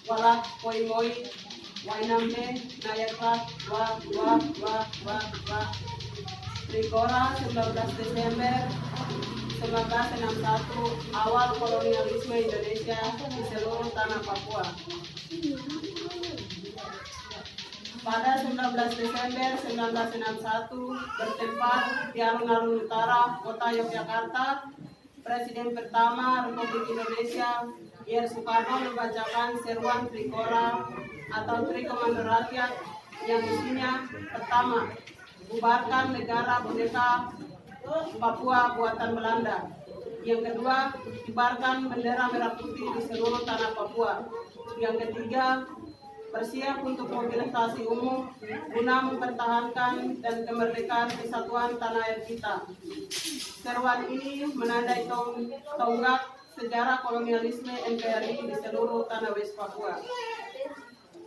Walak Poimoi Wainambe Nayaklat Trikora 19 Desember 1961 awal kolonialisme Indonesia di seluruh tanah Papua. Pada 19 Desember 1961 bertempat di alun-alun utara kota Yogyakarta, Presiden pertama Republik Indonesia Ir Soekarno membacakan seruan Trikora atau Tri Komando Rakyat yang isinya pertama, bubarkan negara boneka Papua buatan Belanda. Yang kedua, kibarkan bendera merah putih di seluruh tanah Papua. Yang ketiga, bersiap untuk mobilisasi umum guna mempertahankan dan kemerdekaan kesatuan tanah air kita. Seruan ini menandai tonggak sejarah kolonialisme NKRI di seluruh tanah West Papua.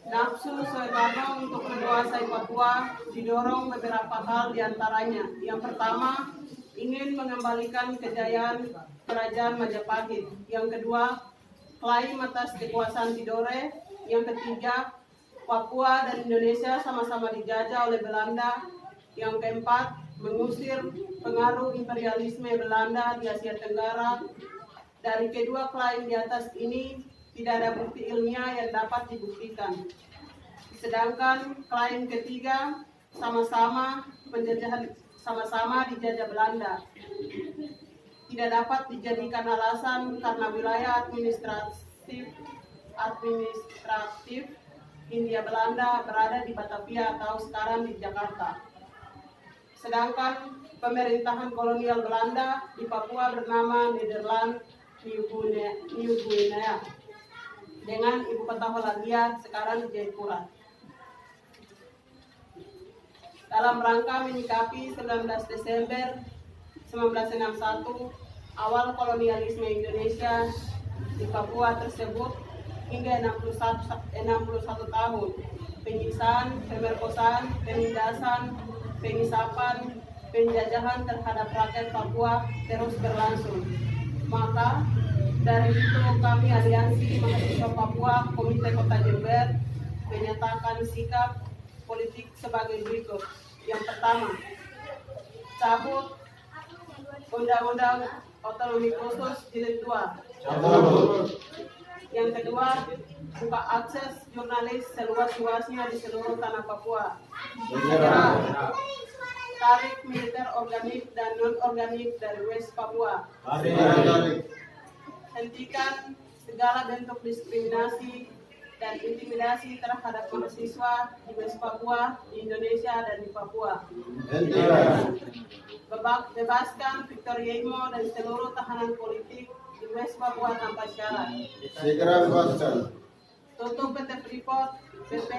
Nafsu Soekarno untuk menguasai Papua didorong beberapa hal diantaranya. Yang pertama, ingin mengembalikan kejayaan Kerajaan Majapahit. Yang kedua, klaim atas kekuasaan Tidore. Yang ketiga, Papua dan Indonesia sama-sama dijajah oleh Belanda. Yang keempat, mengusir pengaruh imperialisme Belanda di Asia Tenggara. Dari kedua klaim di atas ini, tidak ada bukti ilmiah yang dapat dibuktikan. Sedangkan klaim ketiga sama-sama dijajah Belanda. Tidak dapat dijadikan alasan karena wilayah administratif Hindia Belanda berada di Batavia atau sekarang di Jakarta. Sedangkan pemerintahan kolonial Belanda di Papua bernama Nederland New Guinea dengan ibu kota Hollandia sekarang di Jayapura. Dalam rangka menyikapi 19 Desember 1961 awal kolonialisme Indonesia di Papua tersebut hingga 61 tahun penyiksaan, pemerkosaan, penindasan, pengisapan, penjajahan terhadap rakyat Papua terus berlangsung. Maka dari itu kami Aliansi Mahasiswa Papua Komite Kota Jember menyatakan sikap politik sebagai berikut. Yang pertama, cabut Undang-Undang Otonomi Khusus Jilid 2. Yang kedua, buka akses jurnalis seluas-luasnya di seluruh tanah Papua. Tarik militer organik dan non-organik dari West Papua. Hentikan segala bentuk diskriminasi dan intimidasi terhadap mahasiswa di West Papua, di Indonesia, dan di Papua. Bebaskan Victor Yemo dan seluruh tahanan politik di West Papua tanpa syarat. Segera bebaskan. Tutup PT Freeport, BP,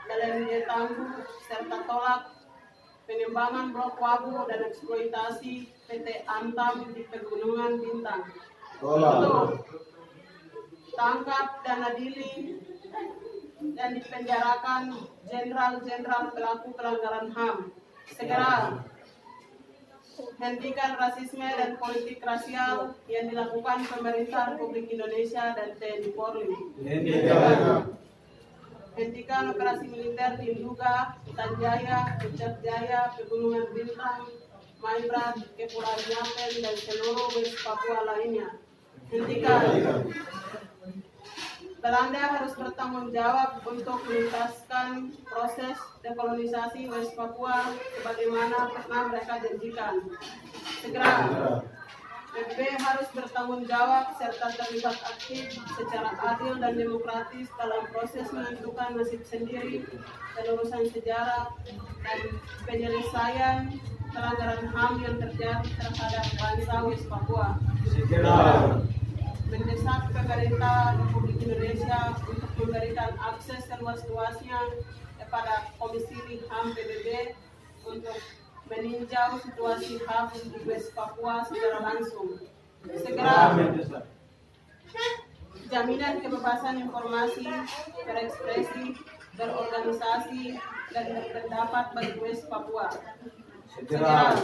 LNG Tangguh, serta tolak pengembangan blok Wabu dan eksploitasi PT Antam di Pegunungan Bintang. Tolak. Tangkap dan adili dan dipenjarakan jenderal-jenderal pelaku pelanggaran HAM. Segera hentikan rasisme dan politik rasial yang dilakukan pemerintah Republik Indonesia dan TNI Polri. Hentikan operasi militer di Nduga, Tanjaya, Puncak Jaya, Pegunungan Bintang, Maibrat, Kepulauan Yapen, dan seluruh West Papua lainnya. Hentikan. Belanda harus bertanggung jawab untuk menuntaskan proses dekolonisasi West Papua sebagaimana pernah mereka janjikan. Segera. PBB harus bertanggung jawab serta terlibat aktif secara adil dan demokratis dalam proses menentukan nasib sendiri, penerusan sejarah, dan penyelesaian pelanggaran HAM yang terjadi terhadap bangsa West Papua. Mendesak pemerintah Republik Indonesia untuk memberikan akses seluas-luasnya kepada Komisi HAM PBB untuk meninjau situasi HAM di West Papua secara langsung. Segera jaminan kebebasan informasi, berekspresi, berorganisasi, dan berpendapat bagi West Papua. Segera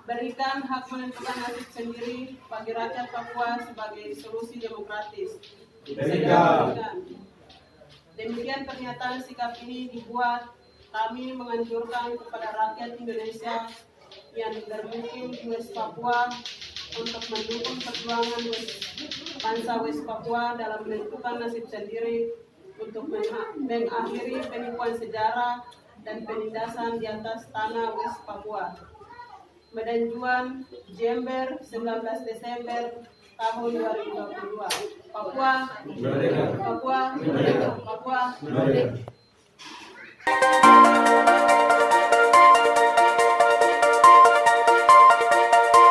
berikan hak menentukan nasib sendiri bagi rakyat Papua sebagai solusi demokratis. Demikian pernyataan sikap ini dibuat kami menganjurkan kepada rakyat Indonesia yang bermukim di West Papua untuk mendukung perjuangan bangsa West Papua dalam menentukan nasib sendiri untuk mengakhiri penipuan sejarah dan penindasan di atas tanah West Papua. Medan Juan, Jember, 19 Desember tahun 2022. Papua, Papua, Papua,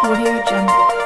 Audio Jungle.